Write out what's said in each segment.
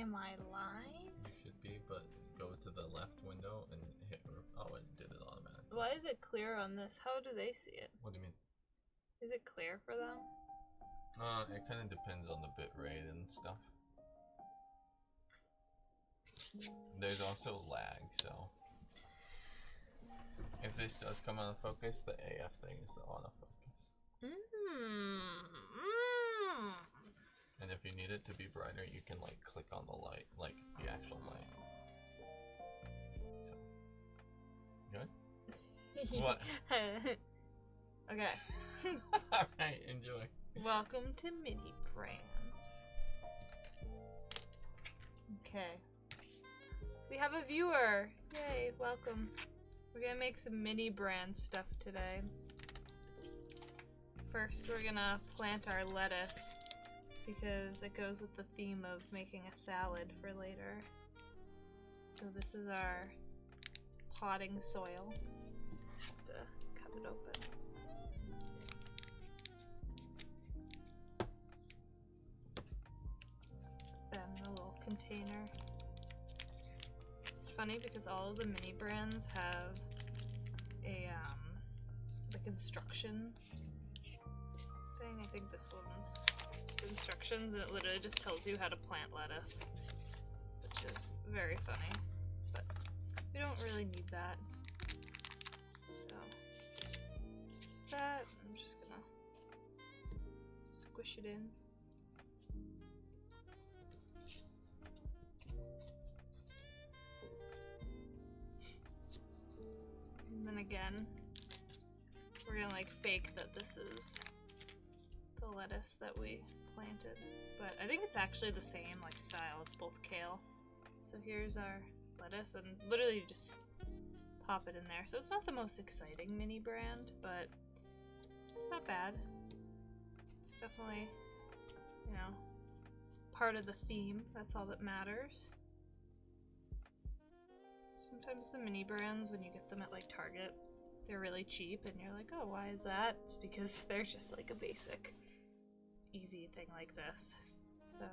Am I live? You should be, but go to the left window and hit. Oh, it did it automatically. Why is it clear on this? How do they see it? What do you mean? Is it clear for them? It kind of depends on the bit rate and stuff. There's also lag, so if this does come out of focus, the AF thing is the autofocus. And if you need it to be brighter, you can like click on the light, like the actual light. So, good? What? Okay. Alright, enjoy. Welcome to Mini Brands. Okay. We have a viewer! Yay, welcome. We're gonna make some mini brand stuff today. First, we're gonna plant our lettuce because it goes with the theme of making a salad for later. So this is our potting soil. Have to cut it open. Then a little container. It's funny because all of the mini brands have a like instruction thing. I think this one's instructions, and it literally just tells you how to plant lettuce, which is very funny, but we don't really need that. So just that. I'm just gonna squish it in. And then again, we're gonna like fake that this is the lettuce that we planted. But I think it's actually the same like style, it's both kale. So here's our lettuce, and literally just pop it in there. So it's not the most exciting mini brand, but it's not bad. It's definitely, you know, part of the theme. That's all that matters. Sometimes the mini brands, when you get them at like Target, they're really cheap and you're like, oh, why is that? It's because they're just like a basic, easy thing like this. So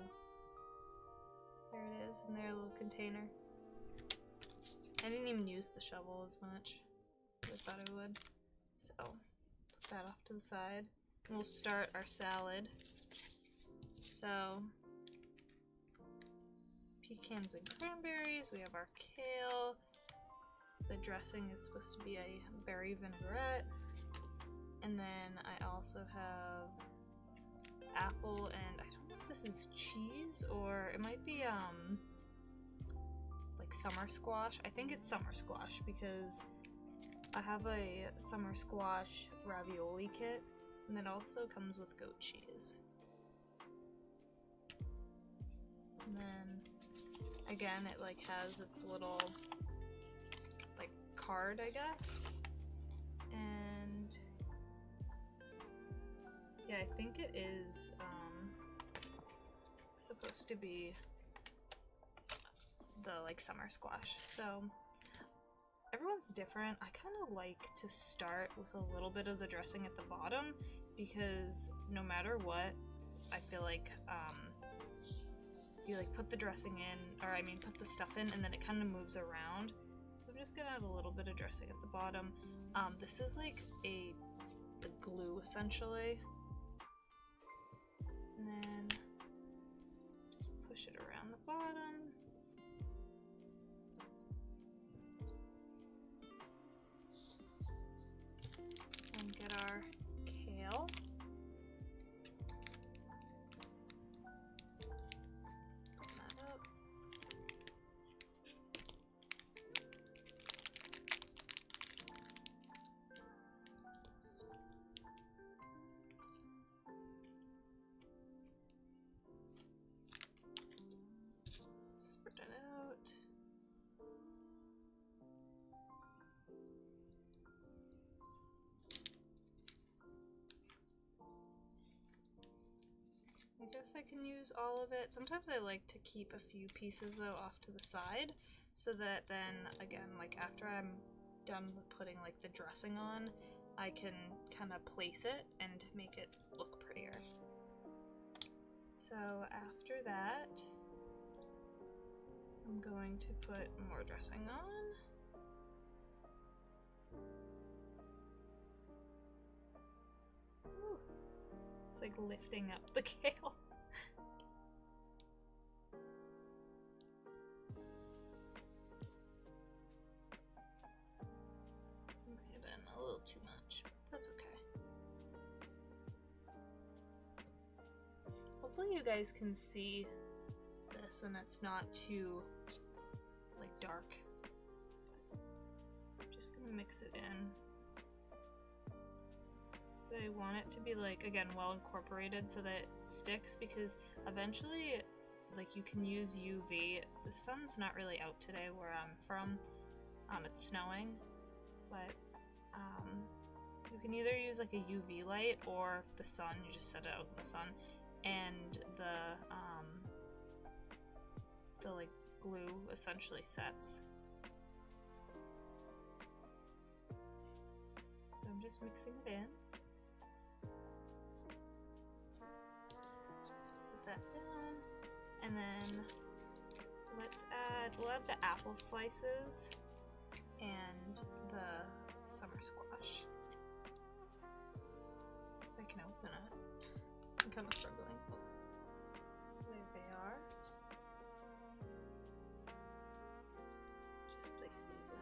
there it is in their little container. I didn't even use the shovel as much as I thought I would. So put that off to the side. And we'll start our salad. So pecans and cranberries, we have our kale. The dressing is supposed to be a berry vinaigrette. And then I also have apple, and I don't know if this is cheese or it might be like summer squash. I think it's summer squash because I have a summer squash ravioli kit, and it also comes with goat cheese. And then again, it like has its little like card, I guess. And yeah, I think it is supposed to be the like summer squash. So everyone's different. I kind of like to start with a little bit of the dressing at the bottom because no matter what, I feel like you like put the dressing in, or I mean put the stuff in, and then it kind of moves around. So I'm just gonna add a little bit of dressing at the bottom. This is like the glue essentially. And then just push it around the bottom. And get our kale. Spread it out. I guess I can use all of it. Sometimes I like to keep a few pieces though off to the side so that then again, like after I'm done with putting like the dressing on, I can kind of place it and make it look prettier. So after that, I'm going to put more dressing on. Ooh. It's like lifting up the kale. Might have been a little too much. That's okay. Hopefully you guys can see this and it's not too like dark. I'm just gonna mix it in. I want it to be like, again, well incorporated so that it sticks, because eventually like you can use UV. The sun's not really out today where I'm from. It's snowing, but you can either use like a UV light or the sun. You just set it out in the sun, and the like glue essentially sets. So I'm just mixing it in. Put that down, and then we'll add the apple slices and the summer squash. If I can open it. I'm kind of struggling. So there they are. Just place these in.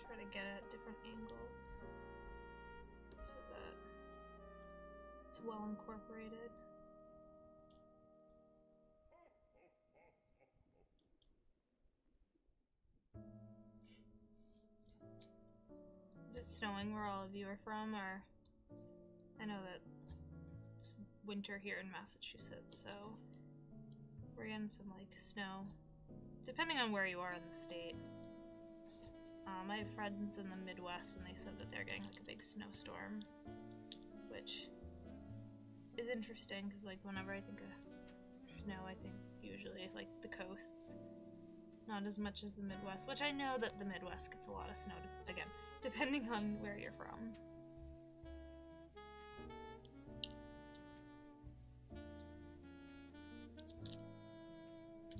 Try to get at different angles so that it's well incorporated. Is it snowing where all of you are from, or I know that it's winter here in Massachusetts, so we're getting some like snow, depending on where you are in the state. I have friends in the Midwest, and they said that they're getting like a big snowstorm, which is interesting because like whenever I think of snow, I think usually like the coasts, not as much as the Midwest, which I know that the Midwest gets a lot of snow, again, depending on where you're from.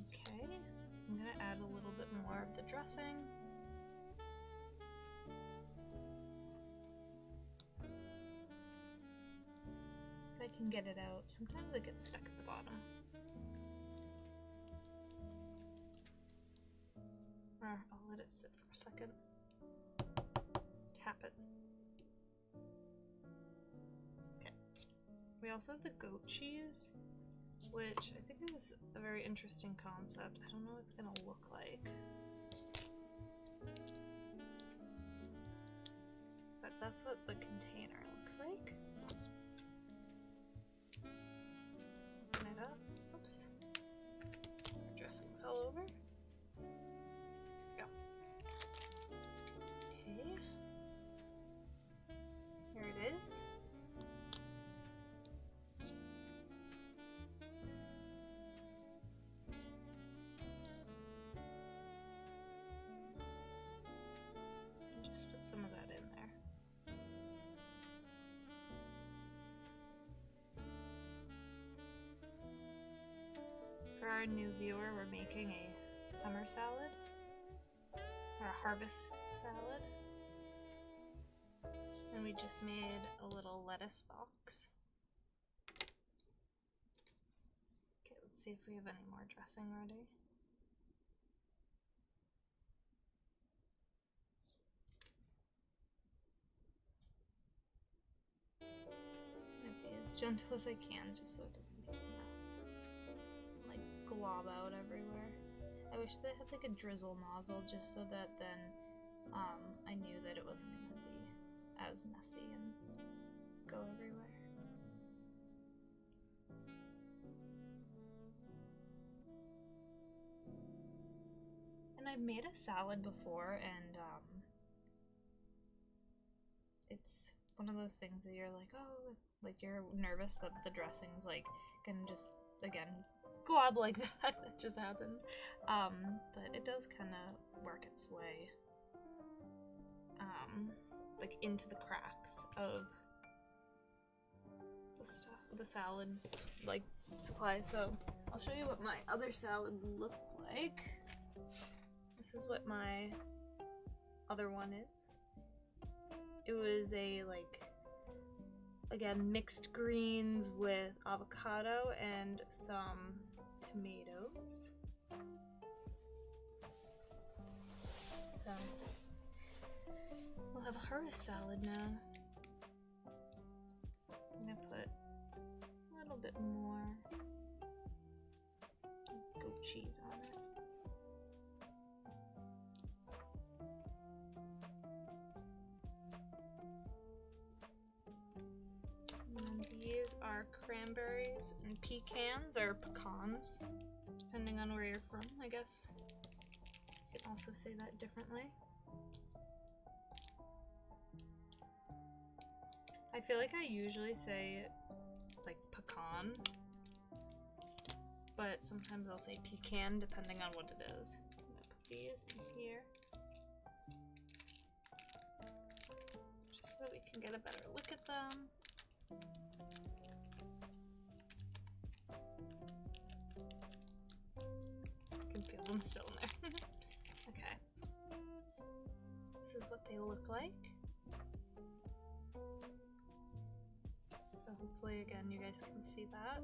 Okay, I'm gonna add a little bit more of the dressing. If I can get it out, sometimes it gets stuck at the bottom. Or I'll let it sit for a second. Tap it. Okay. We also have the goat cheese, which I think is a very interesting concept. I don't know what it's gonna look like. But that's what the container looks like. Open it up. Oops. Our dressing fell over. There we go. Okay. Here it is. Just put some of that in there. For our new viewer, we're making a summer salad, or a harvest salad. And we just made a little lettuce box. Okay, let's see if we have any more dressing ready. I'd be as gentle as I can just so it doesn't make a mess. Like glob out everywhere. I wish they had like a drizzle nozzle just so that then I knew that it wasn't going to be as messy and go everywhere. And I've made a salad before, and it's one of those things that you're like, oh, like you're nervous that the dressing's like gonna just, again, glob like that. That just happened. But it does kind of work its way, like into the cracks of the stuff, the salad, like, supply. So I'll show you what my other salad looked like. This is what my other one is. It was a, like, again, mixed greens with avocado and some tomatoes. So we'll have a harvest salad now. I'm gonna put a little bit more goat cheese on it. And these are cranberries and pecans, or pecans, depending on where you're from, I guess. You can also say that differently. I feel like I usually say, like, pecan, but sometimes I'll say pecan depending on what it is. I'm gonna put these in here, just so we can get a better look at them. I can feel them still in there. Okay. This is what they look like. So hopefully, again, you guys can see that.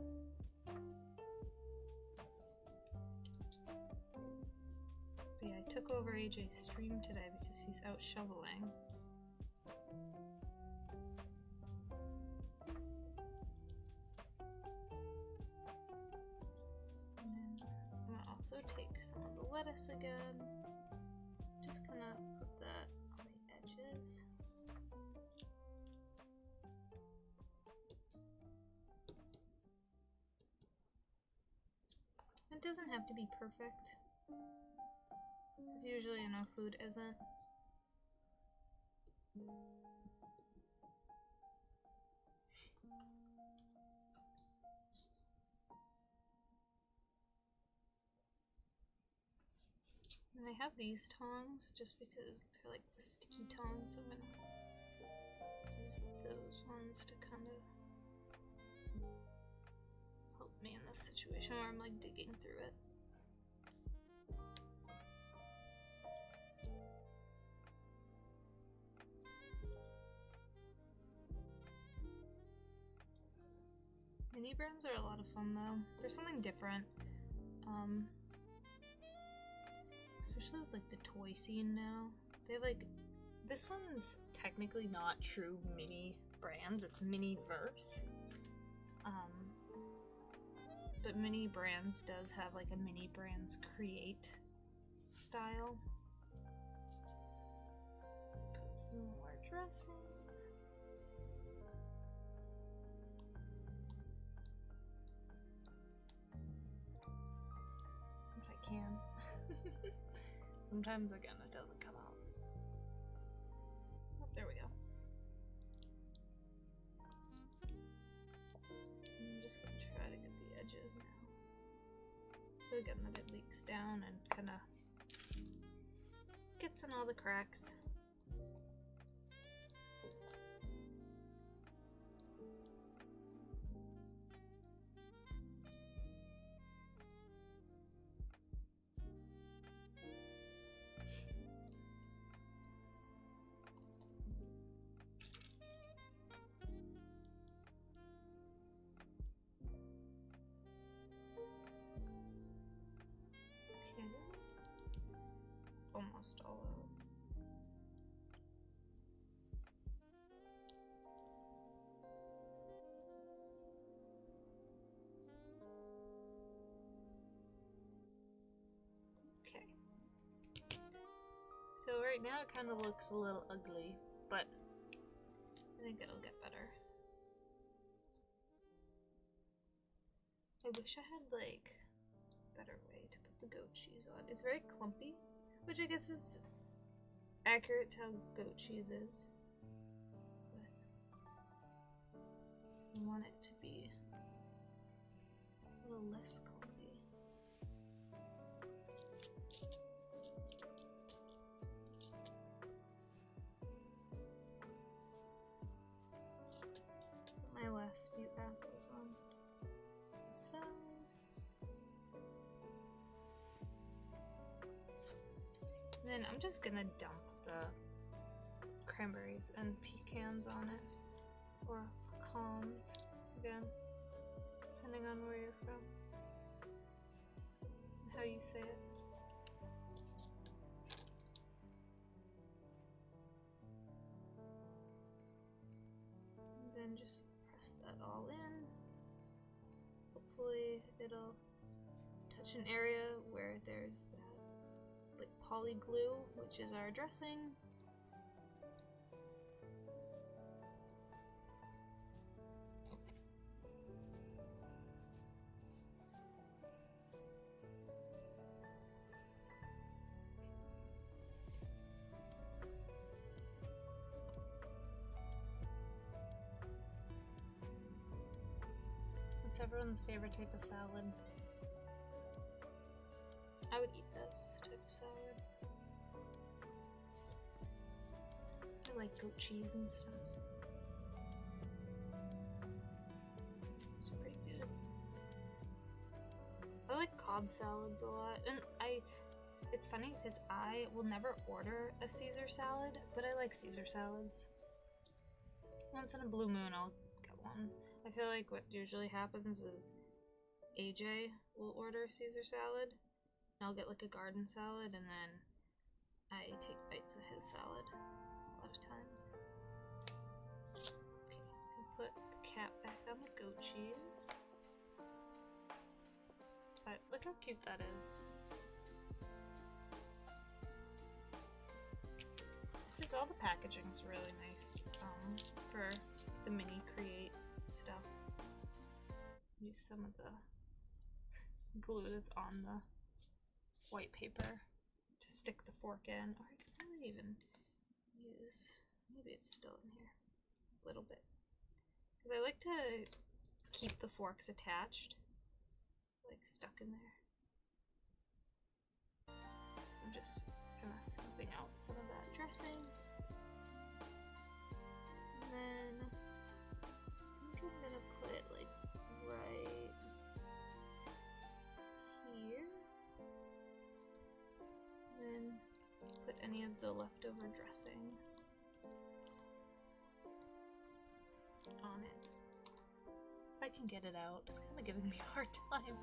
But yeah, I took over AJ's stream today because he's out shoveling. And then I'm gonna also take some of the lettuce again. Just gonna put that on the edges. It doesn't have to be perfect, because usually, you know, food isn't. And I have these tongs just because they're like the sticky tongs, so I'm gonna use those ones to kind of help me in this situation where I'm like digging through it. Mini brands are a lot of fun though. There's something different. Especially with like the toy scene now. They have like, this one's technically not true mini brands, it's mini-verse. But Mini Brands does have like a Mini Brands Create style. Put some more dressing. If I can. Sometimes, again, it doesn't come out. Oh, there we go. I'm just gonna try to get the edges now. So again, that it leaks down and kind of gets in all the cracks. Almost all out. Okay. So right now it kind of looks a little ugly, but I think it'll get better. I wish I had like a better way to put the goat cheese on. It's very clumpy. Which I guess is accurate to how goat cheese is. But want it to be a little less clumpy. Put my last few apples on the side. Then I'm just gonna dump the cranberries and pecans on it, or pecans, again, depending on where you're from and how you say it. And then just press that all in. Hopefully it'll touch an area where there's that like poly glue, which is our dressing. What's everyone's favorite type of salad? I would eat this type of salad. I like goat cheese and stuff. It's pretty good. I like Cobb salads a lot, and it's funny because I will never order a Caesar salad, but I like Caesar salads. Once in a blue moon I'll get one. I feel like what usually happens is AJ will order Caesar salad, and I'll get like a garden salad, and then I take bites of his salad a lot of times. Okay, put the cap back on the goat cheese. But look how cute that is. Just all the packaging's really nice for the mini create stuff. Use some of the glue that's on the white paper to stick the fork in, or I could probably even use, maybe it's still in here a little bit, because I like to keep the forks attached, like stuck in there. So I'm just kind of scooping out some of that dressing, and then I think I'm gonna put it like right here, and then put any of the leftover dressing on it. If I can get it out, it's kind of giving me a hard time.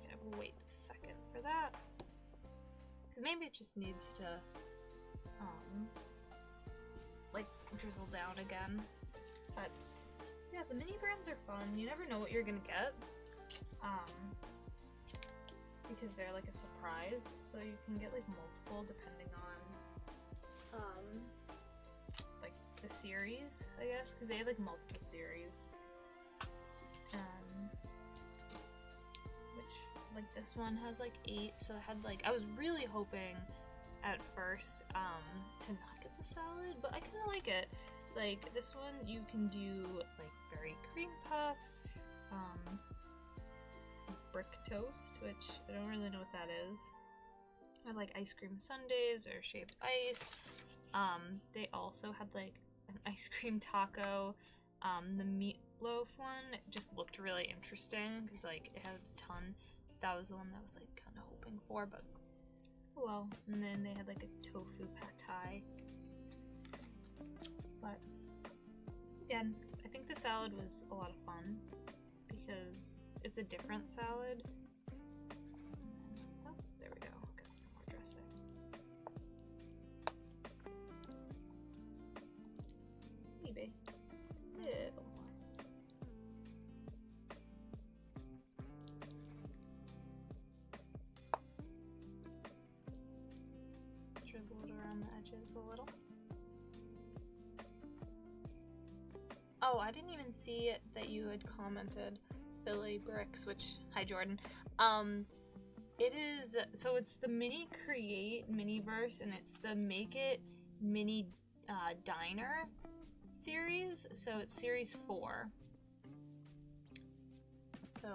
Gotta wait a second for that, because maybe it just needs to like drizzle down again. But yeah, the mini brands are fun. You never know what you're gonna get, because they're like a surprise, so you can get like multiple depending on like the series, I guess, because they have like multiple series, which like this one has like 8, so it had like, I was really hoping at first to not get the salad, but I kind of like it. Like this one you can do like berry cream puffs, brick toast, which I don't really know what that is, or like ice cream sundaes or shaved ice. They also had like an ice cream taco. The meatloaf one just looked really interesting because like it had a ton. That was the one that I was like kind of hoping for, but oh well. And then they had like a tofu pad thai. But again, I think the salad was a lot of fun because it's a different salad. Oh, there we go. Got more dressing. Maybe a little more. Drizzle it around the edges a little. Oh, I didn't even see that you had commented, Billy Bricks, which, hi Jordan. It is, so it's the mini create miniverse, and it's the make it mini diner series. So it's series 4. So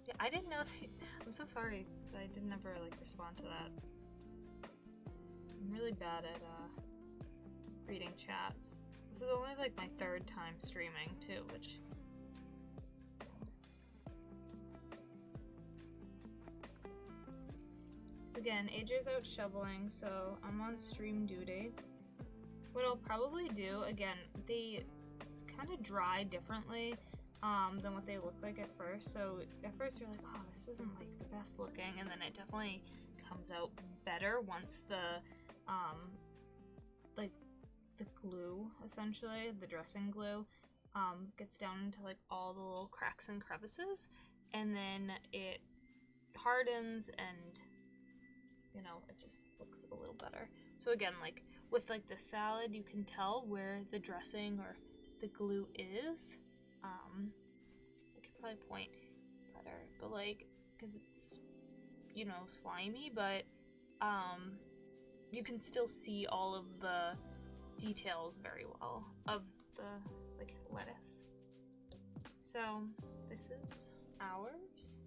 yeah, I didn't know that. I'm so sorry that I didn't ever like respond to that. I'm really bad at reading chats. This is only like my 3rd time streaming too, which again, AJ's out shoveling, so I'm on stream duty. What I'll probably do, again, they kind of dry differently than what they look like at first. So at first you're like, oh, this isn't like the best looking, and then it definitely comes out better once the like the glue, essentially the dressing glue, gets down into like all the little cracks and crevices, and then it hardens, and you know, it just looks a little better. So again, like with like the salad, you can tell where the dressing or the glue is. I could probably point better, but like, because it's, you know, slimy, but you can still see all of the details very well of the like lettuce. So this is ours.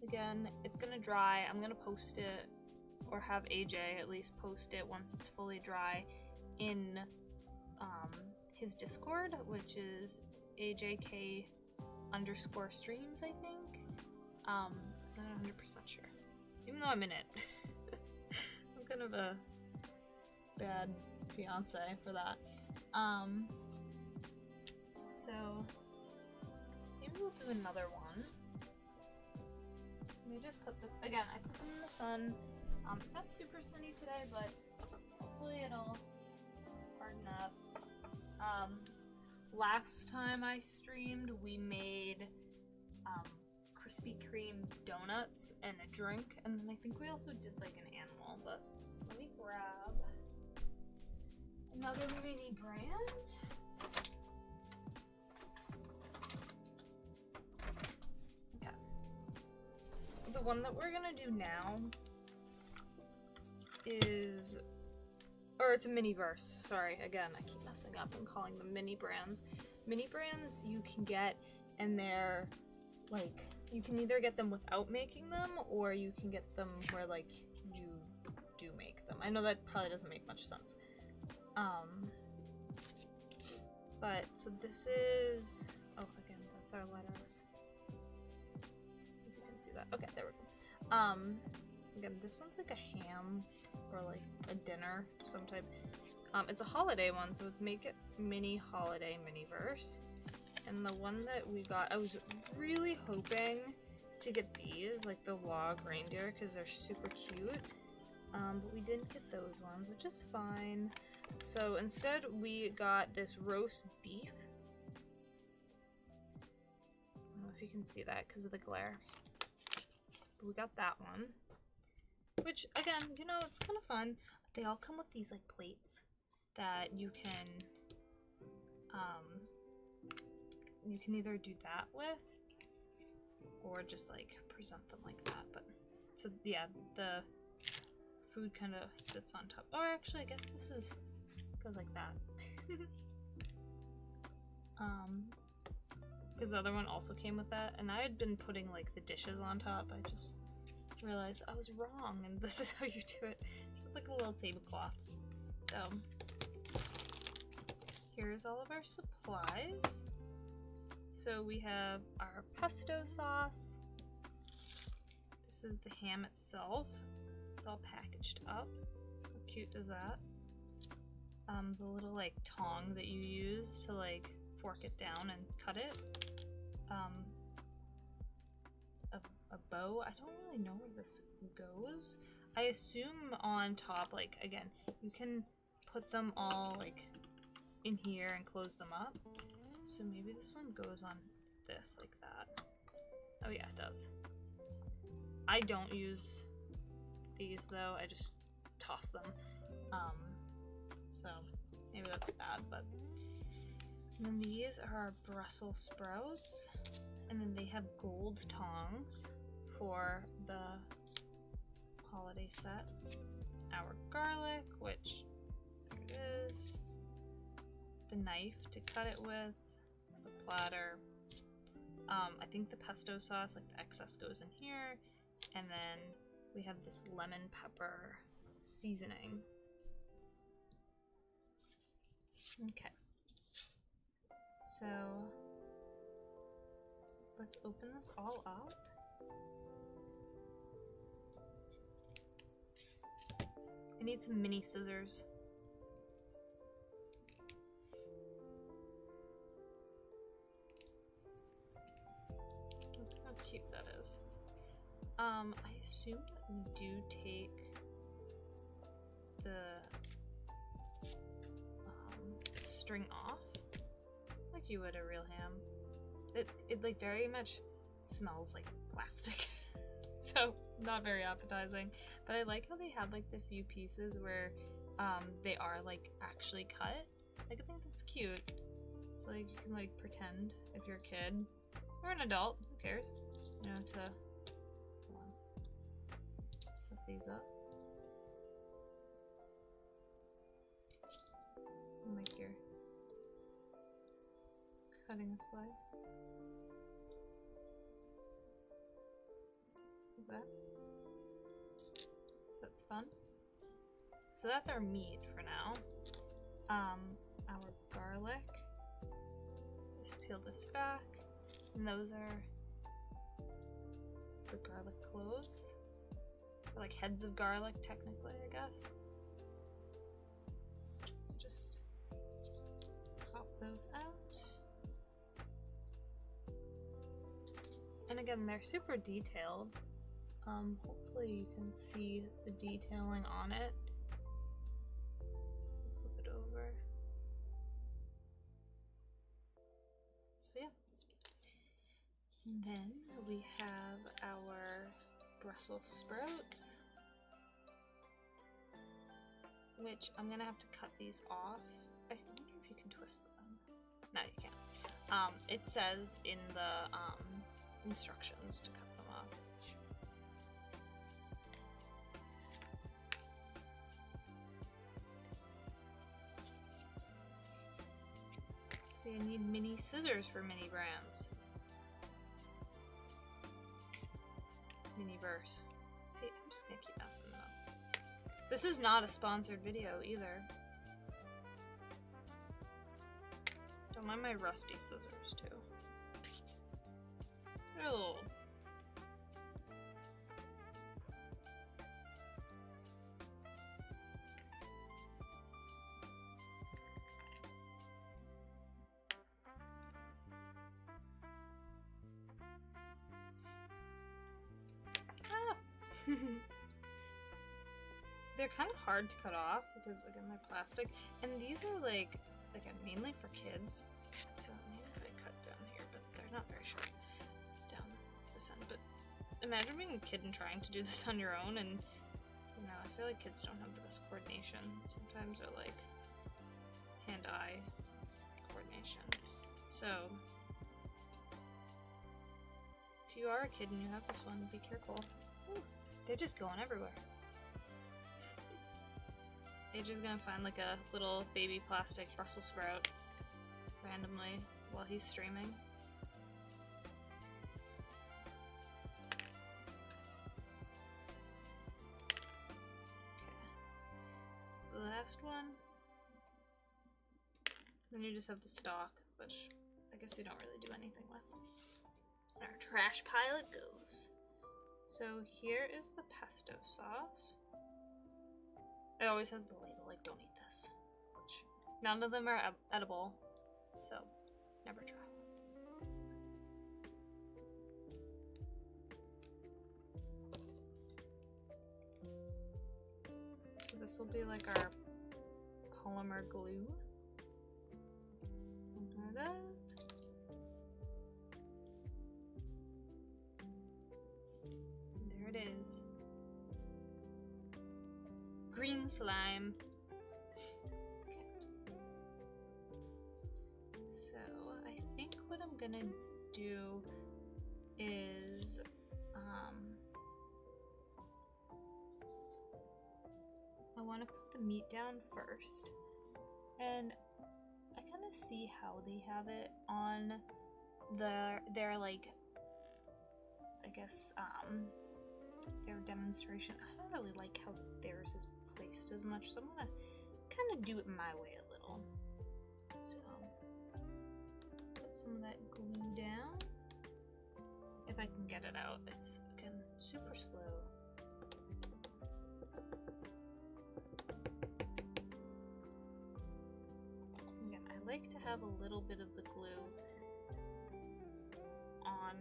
Again, it's gonna dry. I'm gonna post it, or have AJ at least post it once it's fully dry in his Discord, which is AJK_streams, I think. I'm not 100% sure, even though I'm in it. I'm kind of a bad fiance for that. So maybe we'll do another one. Let me just put this again. I put them in the sun. It's not super sunny today, but hopefully it'll harden up. Last time I streamed, we made Krispy Kreme donuts and a drink, and then I think we also did like an animal, but let me grab another mini brand. Okay. The one that we're gonna do now is, or it's a mini verse, sorry, again, I keep messing up and calling them mini brands. Mini brands you can get, and they're like, you can either get them without making them, or you can get them where like you do make them. I know that probably doesn't make much sense. But so this is, oh, again, that's our lettuce. If you can see that. Okay, there we go. Again, this one's like a ham or like a dinner of some type. It's a holiday one, so it's Make It Mini Holiday Miniverse. And the one that we got, I was really hoping to get these, like the log reindeer, because they're super cute. But we didn't get those ones, which is fine. So instead we got this roast beef. I don't know if you can see that because of the glare. But we got that one. Which, again, you know, it's kind of fun. They all come with these, like, plates that you can either do that with, or just, like, present them like that. But, so, yeah, the food kind of sits on top. Or, actually, I guess this goes like that. Because the other one also came with that, and I had been putting, like, the dishes on top. I just realized I was wrong, and this is how you do it. So it's like a little tablecloth. So here's all of our supplies. So we have our pesto sauce. This is the ham itself. It's all packaged up. How cute is that? The little like tong that you use to like fork it down and cut it. A bow. I don't really know where this goes. I assume on top, like, again, you can put them all like in here and close them up. So maybe this one goes on this like that. Oh yeah, it does. I don't use these though, I just toss them. So maybe that's bad, but and then these are our Brussels sprouts, and then they have gold tongs for the holiday set. Our garlic, which there knife to cut it with, the platter. I think the pesto sauce, like the excess, goes in here, and then we have this lemon pepper seasoning. Okay. So let's open this all up. I need some mini scissors. Look how cute that is. I assume we do take the string off, like you would a real ham. It like very much smells like plastic, so not very appetizing. But I like how they had like the few pieces where they are like actually cut. Like I think that's cute. So like you can like pretend if you're a kid or an adult, who cares? You know, to set these up. Like you're cutting a slice. Like that. So that's fun. So that's our meat for now. Our garlic. Just peel this back. And those are the garlic cloves. Or like heads of garlic, technically, I guess. Just pop those out. And again, they're super detailed. Hopefully you can see the detailing on it. Flip it over. So yeah. And then we have our Brussels sprouts, which I'm gonna have to cut these off. I wonder if you can twist them. No, you can't. It says in the instructions to cut them off. So you need mini scissors for mini brands. Miniverse. See, I'm just gonna keep messing them up. This is not a sponsored video either. Don't mind my rusty scissors too. They're a little... They're kind of hard to cut off because, again, they're plastic. And these are like, again, mainly for kids. So maybe if I cut down here, but they're not very sharp down this end. But imagine being a kid and trying to do this on your own, and you know, I feel like kids don't have the best coordination. Sometimes they're like hand-eye coordination. So if you are a kid and you have this one, be careful. Ooh, they're just going everywhere. AJ's gonna find like a little baby plastic Brussels sprout randomly while he's streaming. Okay. So the last one. Then you just have the stalk, which I guess you don't really do anything with. And our trash pile it goes. So here is the pesto sauce. It always has the label, like, don't eat this. Which, none of them are edible, so never try. So this will be like our polymer glue. Something like that. And there it is. Green slime. Okay. So I think what I'm gonna do is I want to put the meat down first, and I kind to see how they have it on their like, I guess, their demonstration. I don't really like how theirs is placed as much, so I'm gonna kind of do it my way a little. So, put some of that glue down. If I can get it out, it's, again, super slow. Again, I like to have a little bit of the glue on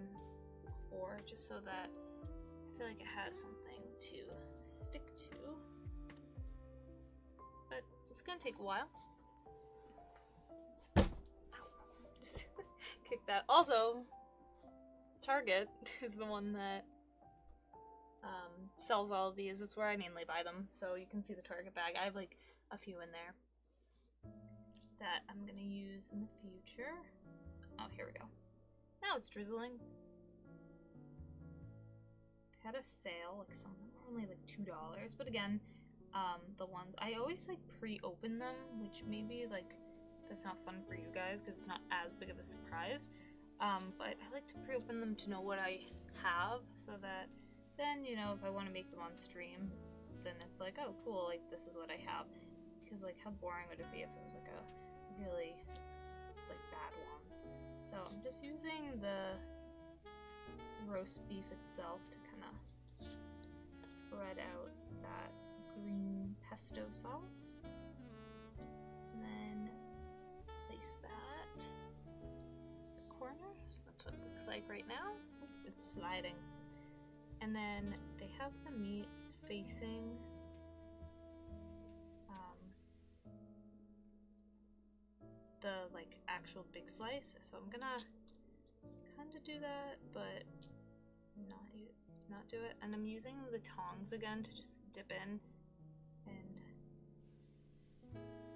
before, just so that I feel like it has something to stick to. But it's gonna take a while. Ow. Just kick that. Also, Target is the one that sells all of these. It's where I mainly buy them, so you can see the Target bag. I have like a few in there that I'm gonna use in the future. Oh, here we go. Now it's drizzling. They had a sale, like some of them were only like $2, but again, the ones I always like pre-open them, which maybe like that's not fun for you guys because it's not as big of a surprise. But I like to pre-open them to know what I have, so that then, you know, if I want to make them on stream, then it's like, oh cool, like this is what I have. Because like how boring would it be if it was like a really like bad one. So I'm just using the roast beef itself to kind of spread out that green pesto sauce. And then place that corner, so that's what it looks like right now. It's sliding. And then they have the meat facing the like actual big slice, so I'm gonna kind of do that, but not do it. And I'm using the tongs again to just dip in and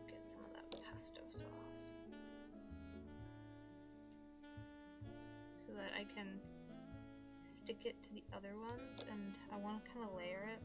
get some of that pesto sauce, so that I can stick it to the other ones, and I want to kind of layer it.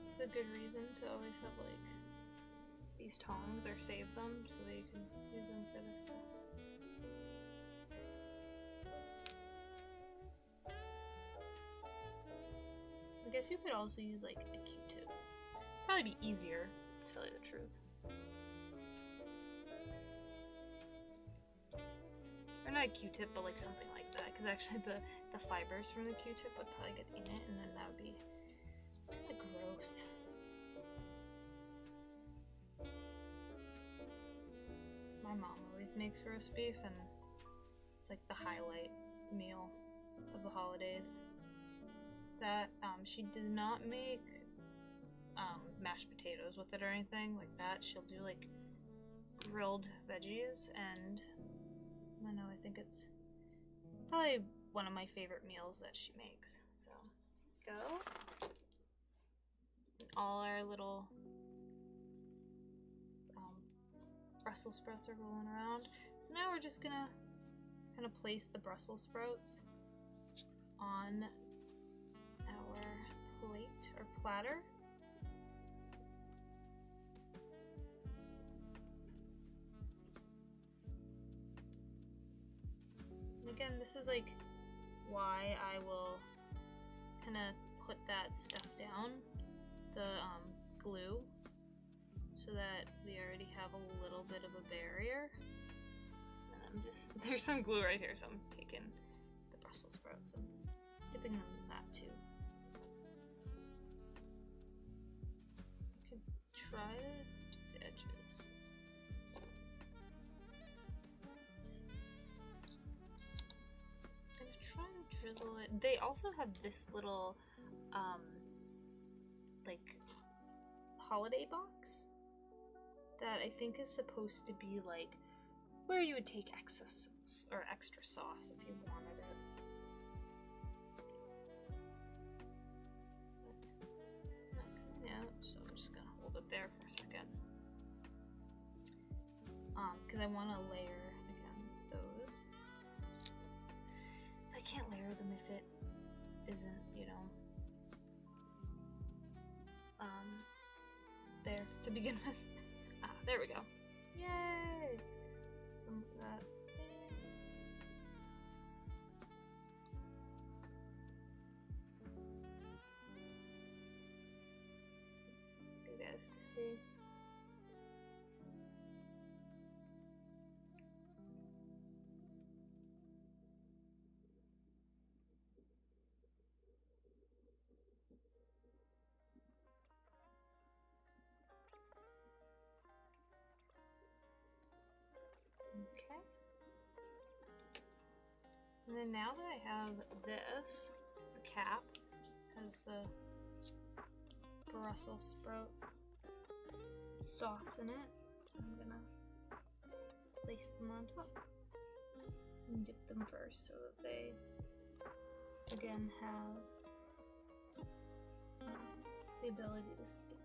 It's a good reason to always have like these tongs or save them so that you can use them for this stuff. I guess you could also use like a Q-tip. Probably be easier, to tell you the truth. Or not a Q-tip, but like something like that, because actually the fibers from the Q-tip would probably get in it, and then that would be kind of gross. My mom always makes roast beef, and it's like the highlight meal of the holidays. That she did not make mashed potatoes with it or anything like that. She'll do like grilled veggies, and I don't know, I think it's probably one of my favorite meals that she makes. So go. And all our little Brussels sprouts are rolling around. So now we're just gonna kind of place the Brussels sprouts on our plate or platter. And again, this is like why I will kind of put that stuff down, the glue, so that we already have a little bit of a barrier. And I'm just, there's some glue right here, so I'm taking the Brussels sprouts and dipping them in that too. I could try to do the edges. I'm gonna try to drizzle it. They also have this little like holiday box that I think is supposed to be like where you would take extra sauce if you wanted it. So I'm just gonna hold it there for a second. Because I want to layer again those. I can't layer them if it isn't, you know, there to begin with. There we go. Yay! Some of that. For you guys to see. Okay. And then now that I have this, the cap has the Brussels sprout sauce in it. I'm gonna place them on top and dip them first so that they again have the ability to stick.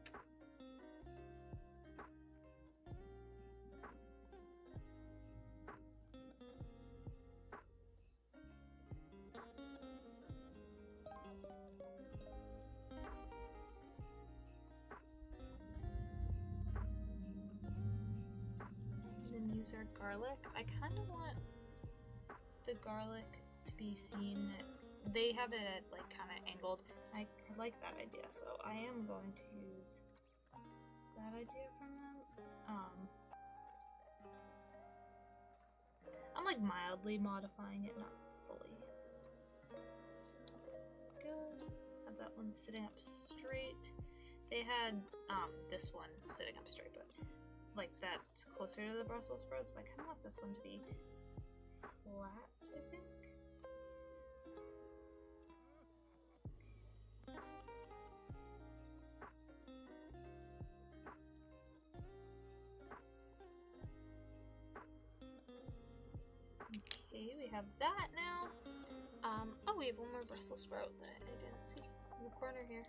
Use our garlic. I kind of want the garlic to be seen. They have it at like kind of angled. I like that idea, so I am going to use that idea from them. I'm like mildly modifying it, not fully. So good. Have that one sitting up straight. They had this one sitting up straight, but like that's closer to the Brussels sprouts, but I kind of want this one to be flat, I think. Okay, we have that now. Oh, we have one more Brussels sprout that I didn't see in the corner here.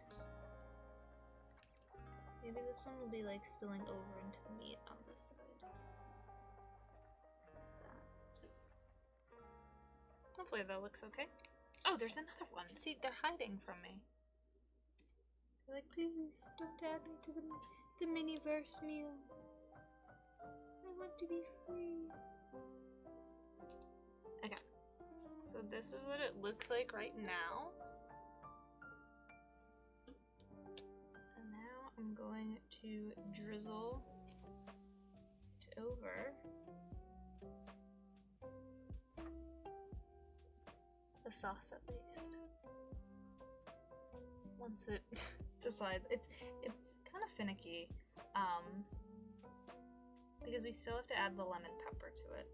Maybe this one will be like spilling over into the meat on this side. Hopefully that looks okay. Oh, there's another one. See, they're hiding from me. They're like, please don't add me to the mini-verse meal. I want to be free. Okay. So this is what it looks like right now. I'm going to drizzle it over the sauce at least. Once it decides, it's kind of finicky, because we still have to add the lemon pepper to it.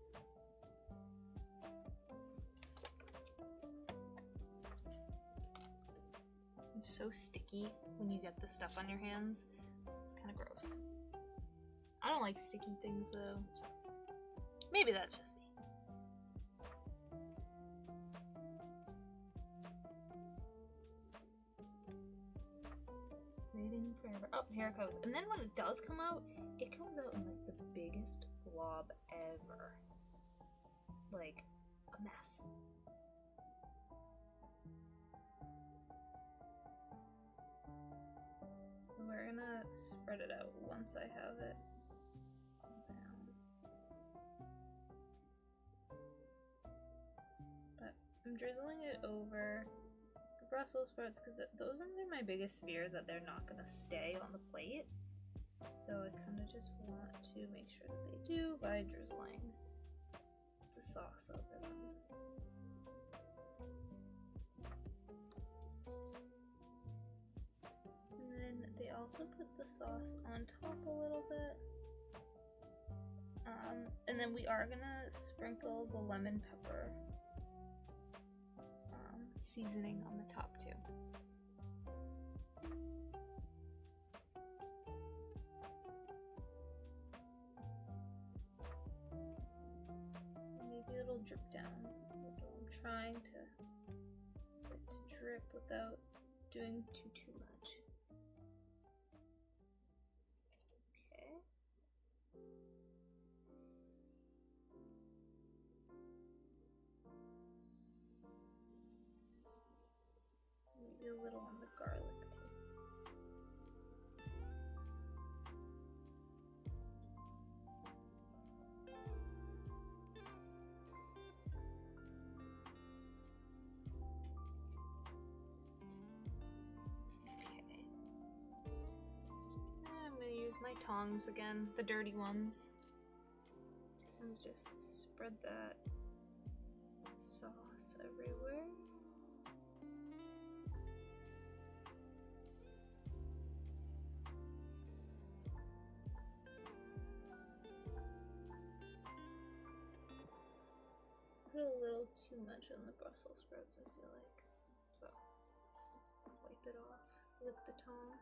It's so sticky when you get the stuff on your hands. It's kind of gross. I don't like sticky things though. So maybe that's just me. Waiting forever. Oh, here it goes. And then when it does come out, it comes out in like the biggest blob ever. Like a mess. We're gonna spread it out once I have it down. But I'm drizzling it over the Brussels sprouts because those ones are my biggest fear that they're not gonna stay on the plate. So I kind of just want to make sure that they do by drizzling the sauce over them. They also put the sauce on top a little bit. And then we are gonna sprinkle the lemon pepper seasoning on the top too. Maybe it'll drip down. I'm trying to drip without doing too much. Maybe a little on the garlic too. My tongs again, the dirty ones. And just spread that sauce everywhere. Put a little too much on the Brussels sprouts, I feel like. So, wipe it off with the tongue.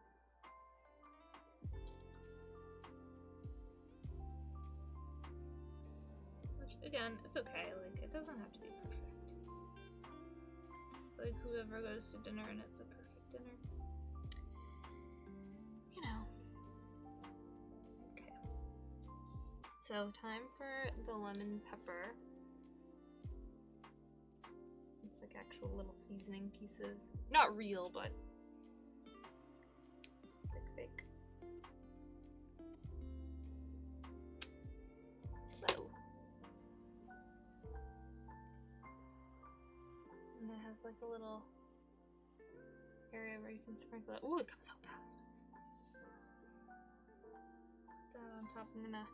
Again, it's okay, like, it doesn't have to be perfect. It's like whoever goes to dinner and it's a perfect dinner. You know. Okay. So, time for the lemon pepper. It's like actual little seasoning pieces. Not real, but like fake. Like a little area where you can sprinkle it. Ooh, it comes out fast. Put that on top. I'm gonna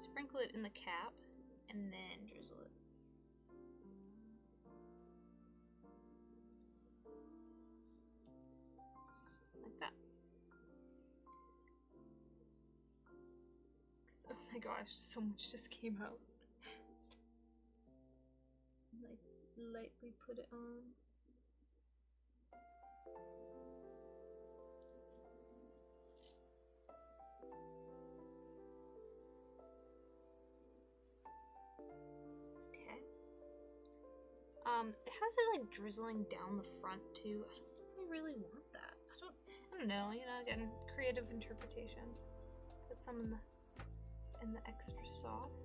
sprinkle it in the cap and then drizzle it. Like that. Oh my gosh, so much just came out. Like, lightly put it on. Okay. It has it like drizzling down the front too. I don't know if I really want that. I don't know, you know, again, creative interpretation. Put some in the extra sauce.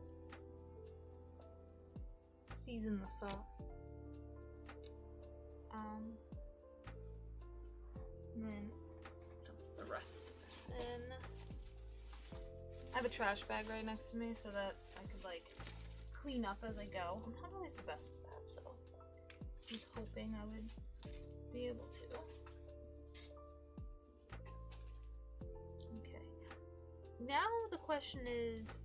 Season the sauce. And then dump the rest of this in. I have a trash bag right next to me so that I could like clean up as I go. I'm not always the best at that, so I was hoping I would be able to. Okay. Now the question is,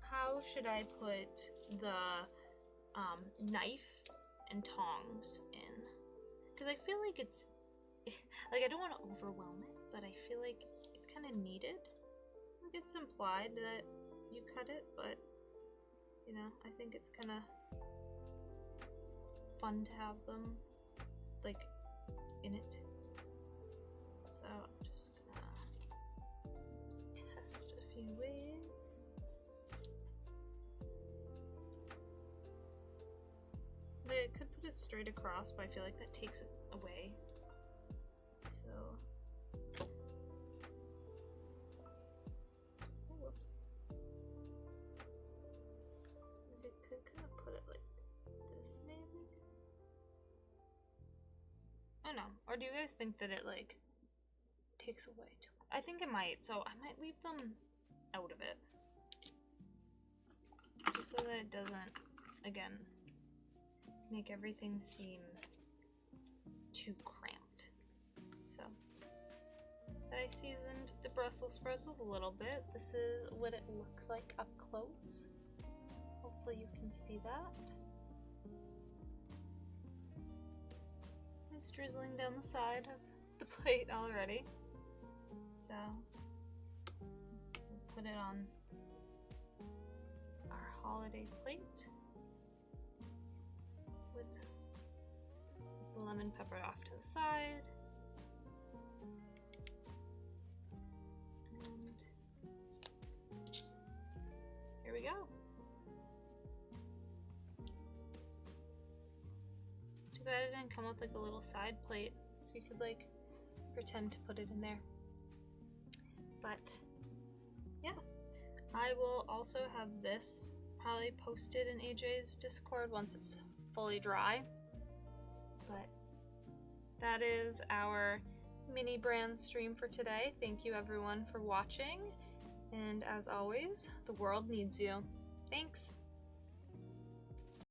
how should I put the knife and tongs in? Because I feel like it's like, I don't want to overwhelm it, but I feel like it's kind of needed. Like, it's implied that you cut it, but you know, I think it's kind of fun to have them like in it. So I'm just gonna test a few ways. I could put it straight across, but I feel like that takes it away. So, oh, whoops. I could kind of put it like this, maybe. I don't know. Or do you guys think that it like takes away too much? I think it might. So I might leave them out of it, just so that it doesn't, again, make everything seem too cramped. So, I seasoned the Brussels sprouts a little bit. This is what it looks like up close. Hopefully you can see that. It's drizzling down the side of the plate already. So, we'll put it on our holiday plate. With the lemon pepper off to the side. And here we go. Too bad it didn't come with like a little side plate, so you could like pretend to put it in there. But yeah, I will also have this probably posted in AJ's Discord once it's fully dry. But that is our mini brand stream for today. Thank you everyone for watching, and as always, the world needs you. Thanks.